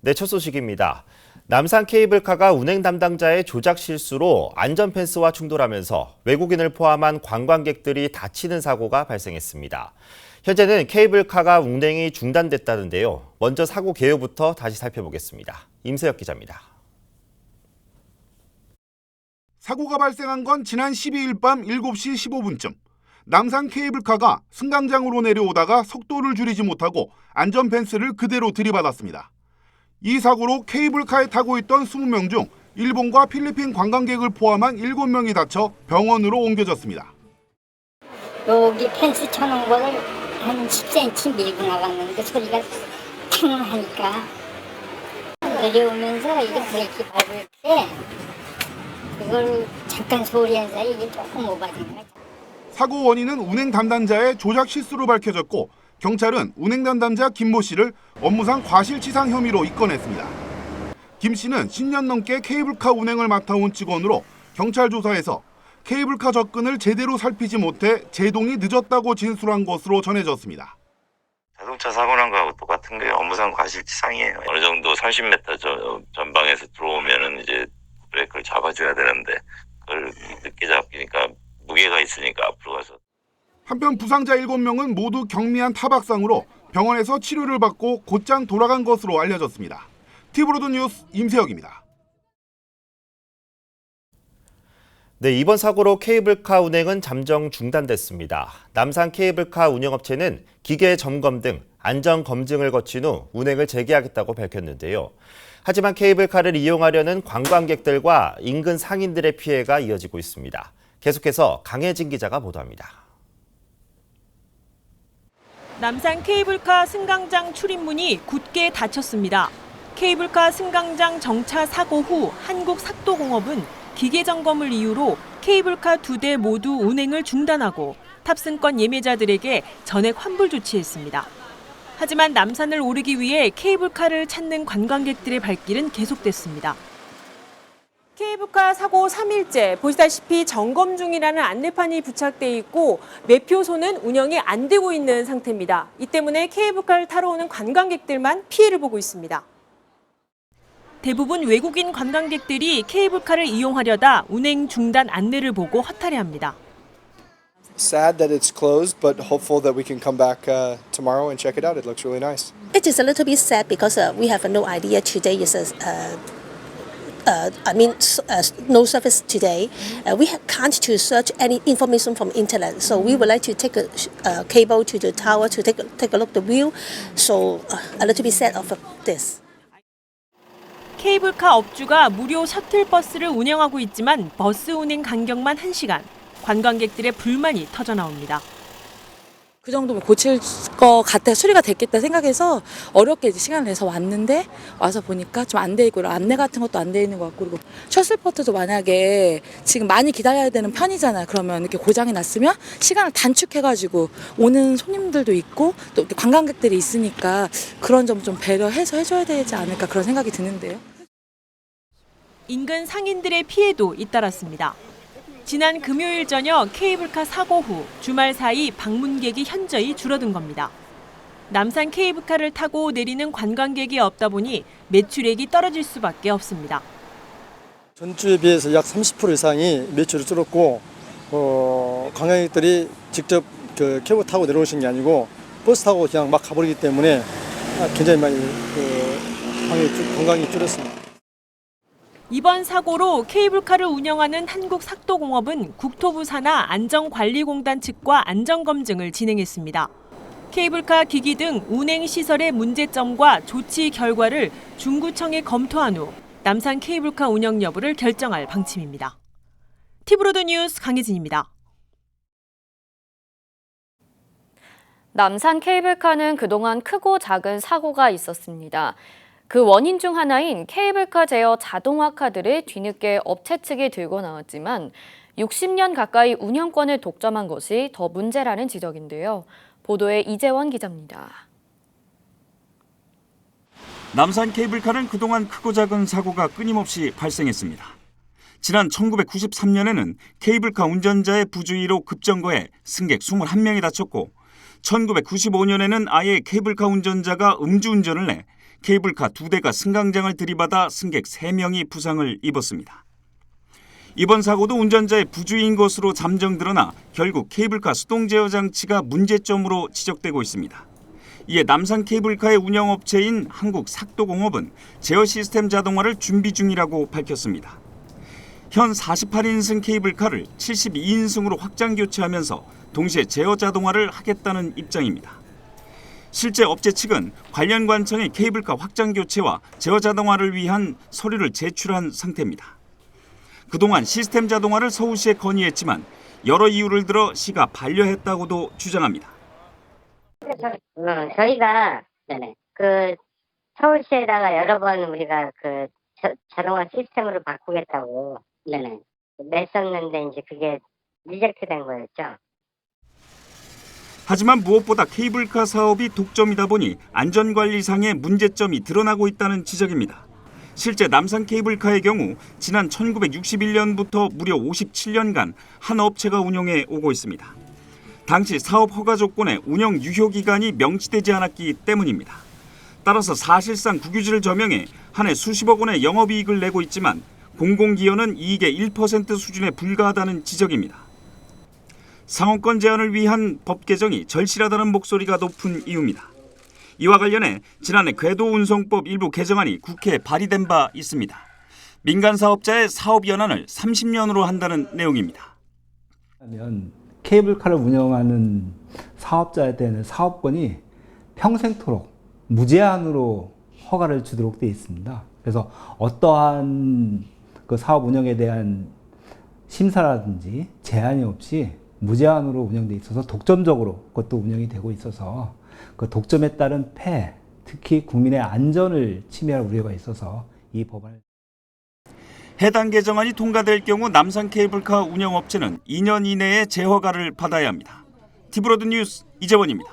네, 첫 소식입니다. 남산 케이블카가 운행 담당자의 조작 실수로 안전펜스와 충돌하면서 외국인을 포함한 관광객들이 다치는 사고가 발생했습니다. 현재는 케이블카가 운행이 중단됐다는데요. 먼저 사고 개요부터 다시 살펴보겠습니다. 임세혁 기자입니다. 사고가 발생한 건 지난 12일 밤 7시 15분쯤. 남산 케이블카가 승강장으로 내려오다가 속도를 줄이지 못하고 안전펜스를 그대로 들이받았습니다. 이 사고로 케이블카에 타고 있던 20명 중 일본과 필리핀 관광객을 포함한 7명이 다쳐 병원으로 옮겨졌습니다. 여기 펜스 쳐놓은 거를 한 10cm 밀고 나갔는데 소리가 탕 하니까 내려오면서 이게 브레이크 밟을 때 이걸 잠깐 소리한 사이 이게 조금 오버된 거야. 사고 원인은 운행 담당자의 조작 실수로 밝혀졌고 경찰은 운행 담당자 김모 씨를 업무상 과실치상 혐의로 입건했습니다. 김 씨는 10년 넘게 케이블카 운행을 맡아온 직원으로 경찰 조사에서 케이블카 접근을 제대로 살피지 못해 제동이 늦었다고 진술한 것으로 전해졌습니다. 자동차 사고 난 거하고 똑같은 게 업무상 과실치상이에요. 어느 정도 30m 전방에서 들어오면은 이제 브레이크를 잡아줘야 되는데 그걸 늦게 잡히니까 무게가 있으니까 앞으로 가서. 한편 부상자 7명은 모두 경미한 타박상으로 병원에서 치료를 받고 곧장 돌아간 것으로 알려졌습니다. 티브로드 뉴스 임세혁입니다. 네, 이번 사고로 케이블카 운행은 잠정 중단됐습니다. 남산 케이블카 운영업체는 기계 점검 등 안전 검증을 거친 후 운행을 재개하겠다고 밝혔는데요. 하지만 케이블카를 이용하려는 관광객들과 인근 상인들의 피해가 이어지고 있습니다. 계속해서 강혜진 기자가 보도합니다. 남산 케이블카 승강장 출입문이 굳게 닫혔습니다. 케이블카 승강장 정차 사고 후 한국삭도공업은 기계 점검을 이유로 케이블카 2대 모두 운행을 중단하고 탑승권 예매자들에게 전액 환불 조치했습니다. 하지만 남산을 오르기 위해 케이블카를 찾는 관광객들의 발길은 계속됐습니다. 케이블카 사고 3일째, 보시다시피 점검 중이라는 안내판이 부착돼 있고 매표소는 운영이 안 되고 있는 상태입니다. 이 때문에 케이블카를 타러 오는 관광객들만 피해를 보고 있습니다. 대부분 외국인 관광객들이 케이블카를 이용하려다 운행 중단 안내를 보고 허탈해합니다. Sad that it's closed, but hopeful that we can come back tomorrow and check it out. It looks really nice. It is a little bit sad because we have no idea today is no service today. We can't to search any information from internet, so we would like to take a cable to the tower to take a look at the view. So a little bit sad of this. 케이블카 업주가 무료 셔틀버스를 운영하고 있지만 버스 운행 간격만 1시간. 관광객들의 불만이 터져나옵니다. 그 정도면 고칠 것 같아 수리가 됐겠다 생각해서 어렵게 이제 시간을 내서 왔는데 와서 보니까 좀 안 돼 있고 안내 같은 것도 안 돼 있는 것 같고 그리고 셔틀버스도 만약에 지금 많이 기다려야 되는 편이잖아요. 그러면 이렇게 고장이 났으면 시간을 단축해가지고 오는 손님들도 있고 또 관광객들이 있으니까 그런 점 좀 배려해서 해줘야 되지 않을까 그런 생각이 드는데요. 인근 상인들의 피해도 잇따랐습니다. 지난 금요일 저녁 케이블카 사고 후 주말 사이 방문객이 현저히 줄어든 겁니다. 남산 케이블카를 타고 내리는 관광객이 없다 보니 매출액이 떨어질 수밖에 없습니다. 전주에 비해서 약 30% 이상이 매출이 줄었고 관광객들이 직접 케이블 타고 내려오신 게 아니고 버스 타고 그냥 막 가버리기 때문에 굉장히 많이 관광이 줄었습니다. 이번 사고로 케이블카를 운영하는 한국삭도공업은 국토부 산하 안전관리공단 측과 안전검증을 진행했습니다. 케이블카 기기 등 운행시설의 문제점과 조치 결과를 중구청에 검토한 후 남산 케이블카 운영 여부를 결정할 방침입니다. 티브로드 뉴스 강혜진입니다. 남산 케이블카는 그동안 크고 작은 사고가 있었습니다. 그 원인 중 하나인 케이블카 제어 자동화 카드를 뒤늦게 업체 측이 들고 나왔지만 60년 가까이 운영권을 독점한 것이 더 문제라는 지적인데요. 보도에 이재원 기자입니다. 남산 케이블카는 그동안 크고 작은 사고가 끊임없이 발생했습니다. 지난 1993년에는 케이블카 운전자의 부주의로 급정거해 승객 21명이 다쳤고 1995년에는 아예 케이블카 운전자가 음주운전을 해 케이블카 2대가 승강장을 들이받아 승객 3명이 부상을 입었습니다. 이번 사고도 운전자의 부주의인 것으로 잠정 드러나 결국 케이블카 수동 제어 장치가 문제점으로 지적되고 있습니다. 이에 남산 케이블카의 운영업체인 한국삭도공업은 제어 시스템 자동화를 준비 중이라고 밝혔습니다. 현 48인승 케이블카를 72인승으로 확장 교체하면서 동시에 제어 자동화를 하겠다는 입장입니다. 실제 업체 측은 관련 관청에 케이블카 확장 교체와 제어 자동화를 위한 서류를 제출한 상태입니다. 그동안 시스템 자동화를 서울시에 건의했지만 여러 이유를 들어 시가 반려했다고도 주장합니다. 저희가 그 서울시에다가 여러 번 우리가 그 자동화 시스템으로 바꾸겠다고 냈었는데 이제 그게 리젝트된 거였죠. 하지만 무엇보다 케이블카 사업이 독점이다 보니 안전관리상의 문제점이 드러나고 있다는 지적입니다. 실제 남산 케이블카의 경우 지난 1961년부터 무려 57년간 한 업체가 운영해 오고 있습니다. 당시 사업 허가 조건에 운영 유효 기간이 명시되지 않았기 때문입니다. 따라서 사실상 국유지를 점용해 한 해 수십억 원의 영업이익을 내고 있지만 공공기여는 이익의 1% 수준에 불과하다는 지적입니다. 상호권 제한을 위한 법 개정이 절실하다는 목소리가 높은 이유입니다. 이와 관련해 지난해 궤도운송법 일부 개정안이 국회에 발의된 바 있습니다. 민간 사업자의 사업 연한을 30년으로 한다는 내용입니다. 케이블카를 운영하는 사업자에 대한 사업권이 평생토록 무제한으로 허가를 주도록 되어 있습니다. 그래서 어떠한 그 사업 운영에 대한 심사라든지 제한이 없이 무제한으로 운영되어 있어서 독점적으로 그것도 운영이 되고 있어서 그 독점에 따른 폐해, 특히 국민의 안전을 침해할 우려가 있어서 이 법안을 해당 개정안이 통과될 경우 남산 케이블카 운영업체는 2년 이내에 재허가를 받아야 합니다. 티브로드 뉴스 이재원입니다.